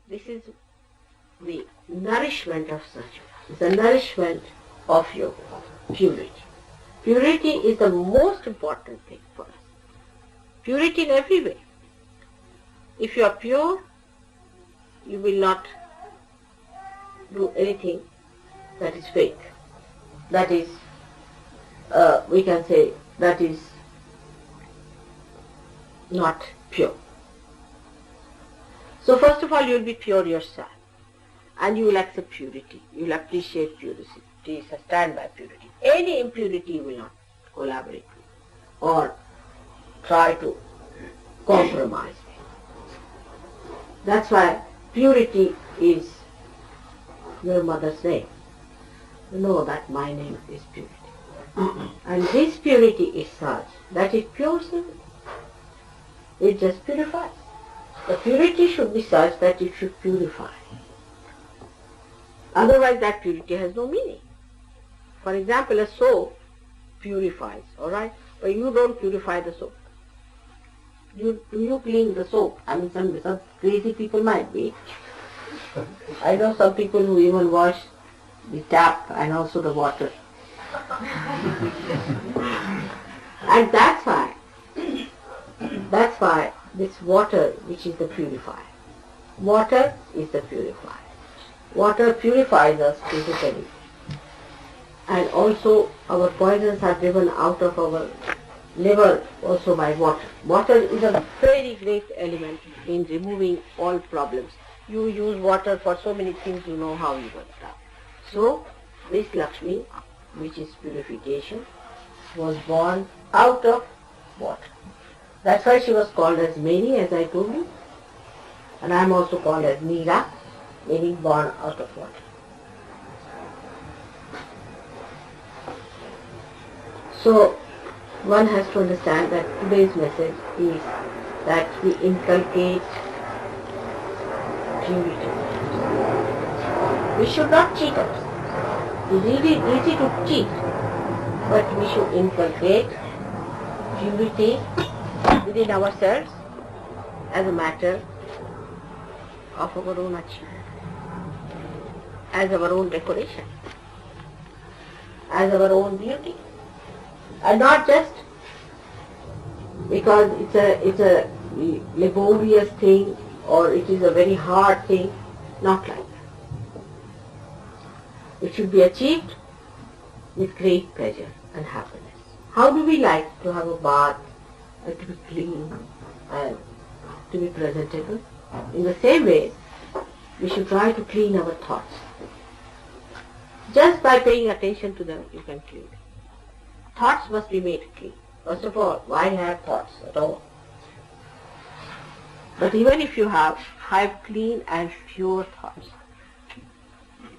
This is the nourishment of sattva. It's the nourishment of your purity. Purity is the most important thing for us. Purity in every way. If you are pure, you will not do anything that is fake. That is, we can say, that is not pure. So first of all, you will be pure yourself, and you will accept purity. You will appreciate purity. Stand by purity. Any impurity you will not collaborate with or try to compromise with. That's why purity is your mother's name. You know that my name is purity. And this purity is such that it cures everything. It just purifies. The purity should be such that it should purify. Otherwise that purity has no meaning. For example, a soap purifies, alright? But you don't purify the soap. You clean the soap. I mean, some crazy people might be. I know some people who even wash the tap and also the water. And that's why this water, which is the purifier. Water is the purifier. Water purifies us physically. And also our poisons are driven out of our liver also by water. Water is a very great element in removing all problems. You use water for so many things, you know how you work out. So this Lakshmi, which is purification, was born out of water. That's why she was called as Meri, as I told you. And I am also called as Nira, meaning born out of water. So one has to understand that today's message is that we inculcate purity. We should not cheat ourselves. It's really easy to cheat, but we should inculcate purity within ourselves as a matter of our own achievement, as our own decoration, as our own beauty. And not just because it's a laborious thing or it is a very hard thing, not like that. It should be achieved with great pleasure and happiness. How do we like to have a bath and to be clean and to be presentable? In the same way, we should try to clean our thoughts. Just by paying attention to them, you can clean them. Thoughts must be made clean. First of all, why have thoughts at all? But even if you have clean and pure thoughts.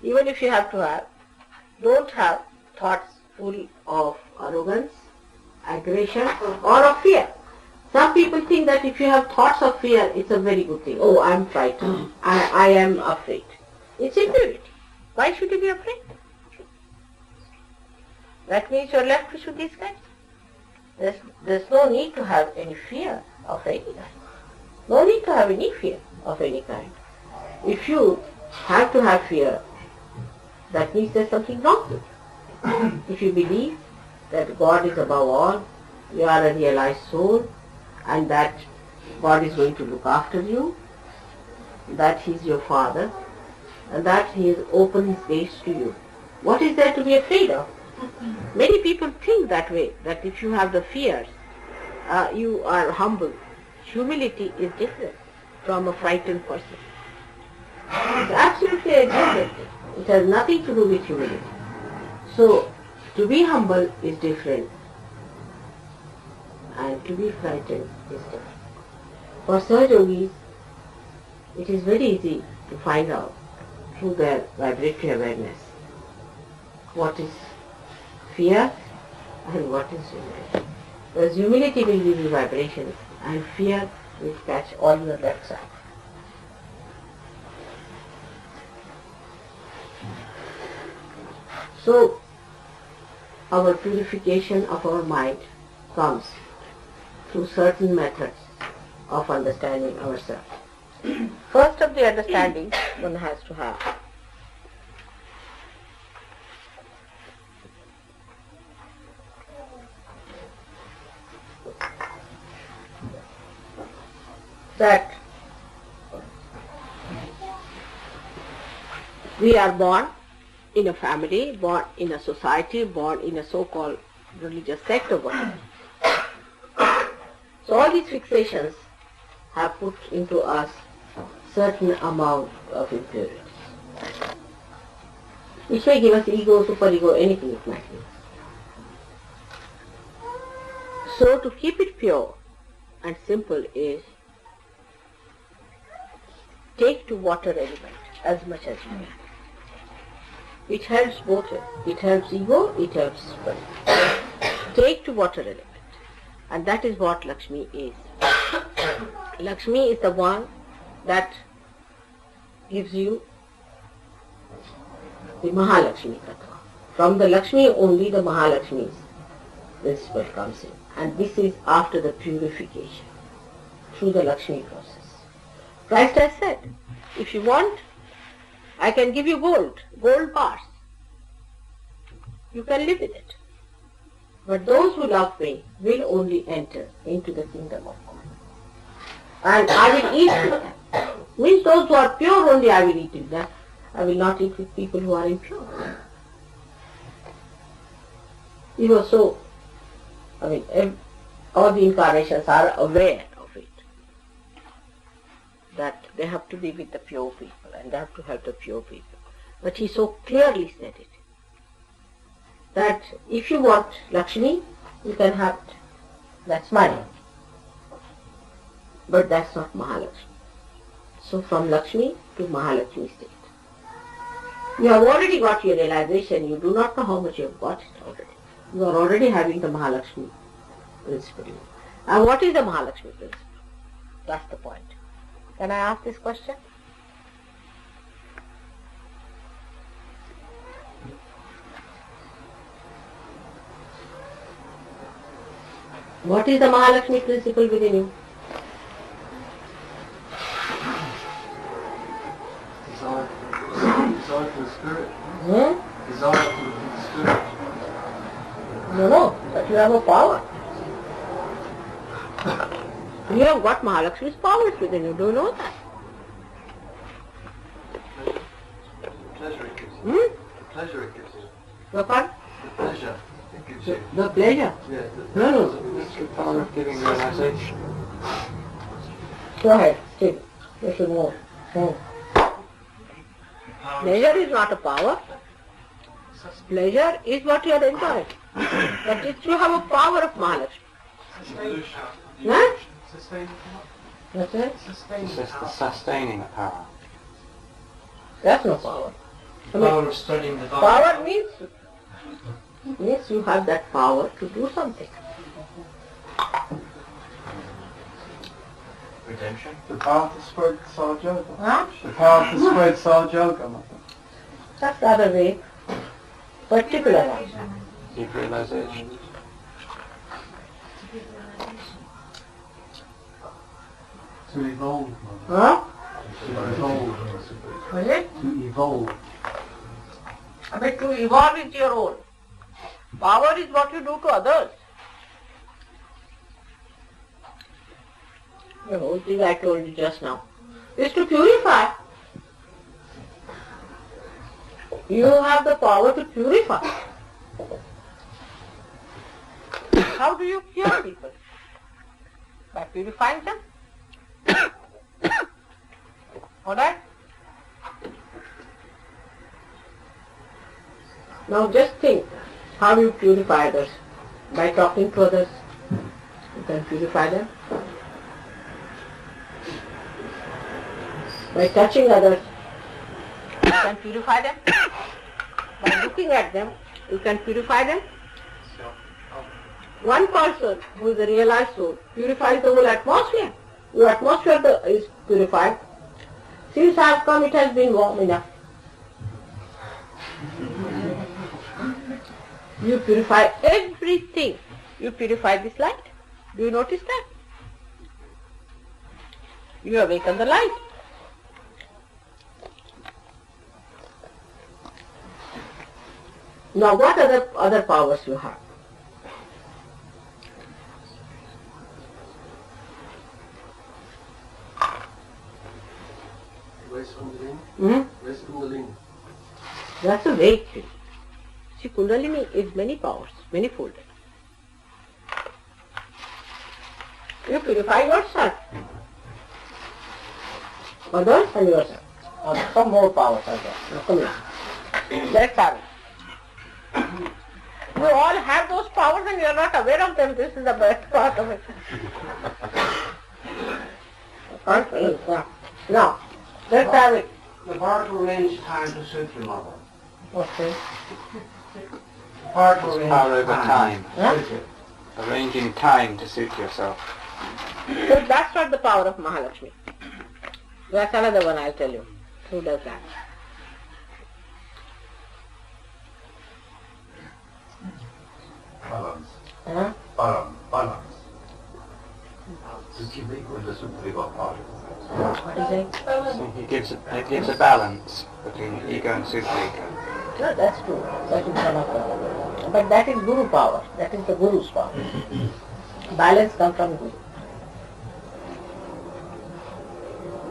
Even if you have to have, don't have thoughts full of arrogance, aggression or of fear. Some people think that if you have thoughts of fear, it's a very good thing. Oh, I am frightened. I am afraid. It's impurity. Why should you be afraid? That means you're left with these guys. There's no need to have any fear of any kind. No need to have any fear of any kind. If you have to have fear, that means there's something wrong with you. If you believe that God is above all, you are a realized soul, and that God is going to look after you, that He is your Father, and that He has opened His gates to you, what is there to be afraid of? Many people think that way, that if you have the fears, you are humble. Humility is different from a frightened person. It's absolutely a different thing. It has nothing to do with humility. So, to be humble is different, and to be frightened is different. For Sahaja yogis, it is very easy to find out through their vibratory awareness what is fear and what is humility. Because humility will give you vibrations and fear will catch all your left side. So, our purification of our mind comes through certain methods of understanding ourselves. First of the understanding one has to have. That we are born in a family, born in a society, born in a so-called religious sect or whatever. So all these fixations have put into us certain amount of impurities, which may give us ego, superego, anything it might be. So to keep it pure and simple is take to water element as much as you can. It helps both ways. It helps ego, it helps spirit. Take to water element. And that is what Lakshmi is. Lakshmi is the one that gives you the Mahalakshmi tattva. From the Lakshmi only the Mahalakshmi's principle comes in. And this is after the purification through the Lakshmi process. Christ has said, if you want, I can give you gold bars. You can live with it. But those who love me will only enter into the kingdom of God. And I will eat with them. Means those who are pure only I will eat with them. I will not eat with people who are impure. So, all the incarnations are aware of it. That they have to be with the pure people and they have to help the pure people. But he so clearly said it. That if you want Lakshmi, you can have it. That's money. But that's not Mahalakshmi. So from Lakshmi to Mahalakshmi state. You have already got your realization, you do not know how much you have got it already. You are already having the Mahalakshmi principle. And what is the Mahalakshmi principle? That's the point. Can I ask this question? What is the Mahalakshmi principle within you? Desire for the spirit. Desire for the spirit. No, but you have a power. You have got Mahalakshmi's powers within you. Do you know that? The pleasure it gives you. The pleasure it gives you. The what? The pleasure it gives you. The pleasure? Yeah. No. It's the power of giving realization. Go ahead, still. You should move. Pleasure is not a power. Pleasure is what you are enjoying. But if you have a power of Mahalakshmi. Huh? That's it? It's just the sustaining power. That's no power. The power of studying the Bible. Power means you have that power to do something. Redemption. The power to spread Saj Yoga. Huh? The power to spread Saj Yoga, Mother. That's the other way. Particular one. Deep realization. To evolve, Mother. Huh? To evolve. What is it? To evolve. But to evolve is your own. Power is what you do to others. The whole thing I told you just now is to purify. You have the power to purify. How do you cure people? By purifying them? Alright? Now just think how you purify others. By talking to others, you can purify them. By touching others, you can purify them. By looking at them, you can purify them. One person who is a realized soul purifies the whole atmosphere. Your atmosphere is purified. Since I have come, it has been warm enough. You purify everything. You purify this light. Do you notice that? You awaken the light. Now what other powers you have? Raise Kundalini. Hmm? Raise Kundalini. That's a vague thing. See, Kundalini is many powers, many-folded. You purify yourself. Others and yourself. Some more powers are there. Now come here. Let's have it. You all have those powers and you are not aware of them. This is the best part of it. Now, let's have it. The power to arrange time to suit your mother. Okay. The power to arrange Power over time. Huh? Suit you. Arranging time to suit yourself. So that's not the power of Mahalakshmi. That's another one I'll tell you. Who does that? Balance. Huh? Balance. To keep equal the supreme power. What is it? So it gives a balance between ego and super-ego. No, that's true. That is one of them. But that is Guru power. That is the Guru's power. Balance comes from Guru.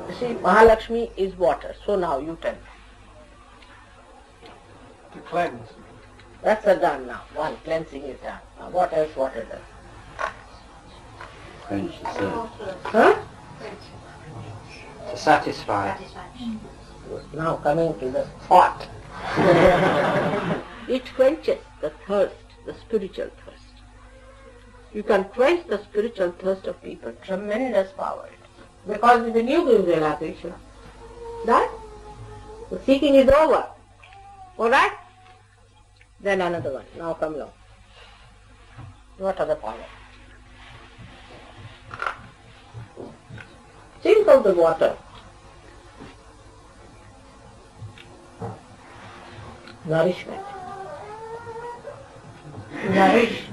You see, Mahalakshmi is water. So now you tell me. To cleanse. That's a done now. One, cleansing is done. Now what else water does? Quench the thirst. Huh? To satisfy. Now coming to the hot. It quenches the thirst, the spiritual thirst. You can quench the spiritual thirst of people. Tremendous power. Because when you give realization, that the seeking is over. Alright? Then another one. Now come along. What other power? Think of the water. Nourishment. Nourish.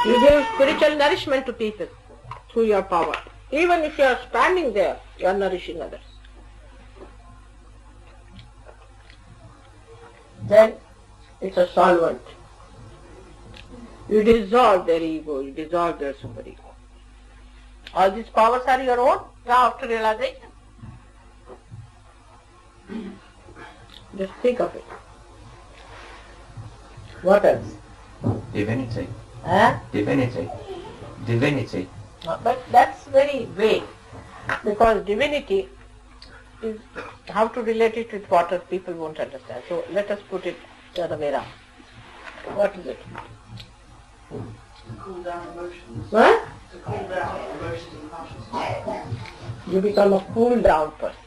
You give spiritual nourishment to people through your power. Even if you are standing there, you are nourishing others. Then it's a solvent. You dissolve their ego, you dissolve their superego. All these powers are your own now after realization. Just think of it. What else? Divinity. Huh? Divinity. Divinity. But that's very vague, because divinity is how to relate it with water people won't understand. So let us put it the other way around. What is it? To cool down emotions. What? To cool down emotions and passions. You become a cool down person.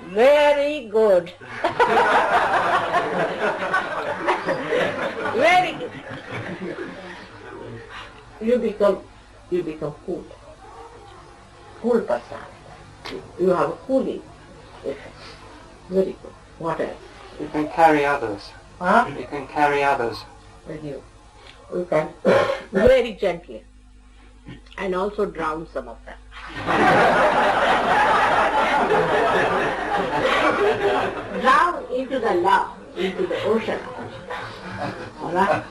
Very good. Very good. You become cool. Cool personality. You have a cooling effect. Very good. What else? You can carry others. Huh? You can carry others. With you. You can very gently and also drown some of them. Drown into the love, into the ocean. Alright?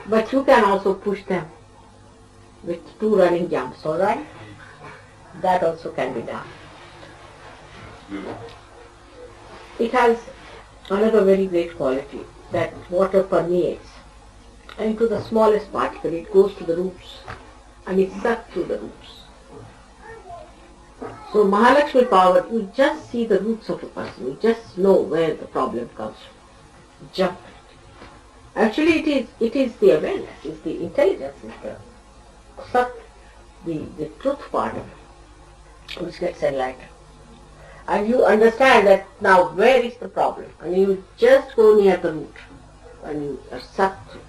But you can also push them with 2 running jumps, alright? That also can be done. It has another very great quality, that water permeates into the smallest particle. It goes to the roots and it sucks through the roots. So Mahalakshmi power, you just see the roots of a person, you just know where the problem comes from. Jump. Actually it is the awareness, it's the intelligence, it's the suck, the truth part of it, which gets enlightened. And you understand that now where is the problem, and you just go near the root and you are sucked through.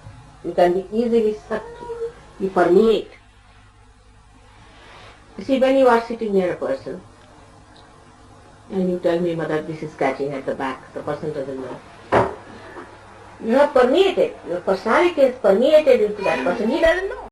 You can be easily sucked through. You permeate. You see, when you are sitting near a person and you tell me, Mother, this is catching at the back, the person doesn't know. You have permeated, your personality is permeated into that person, he doesn't know.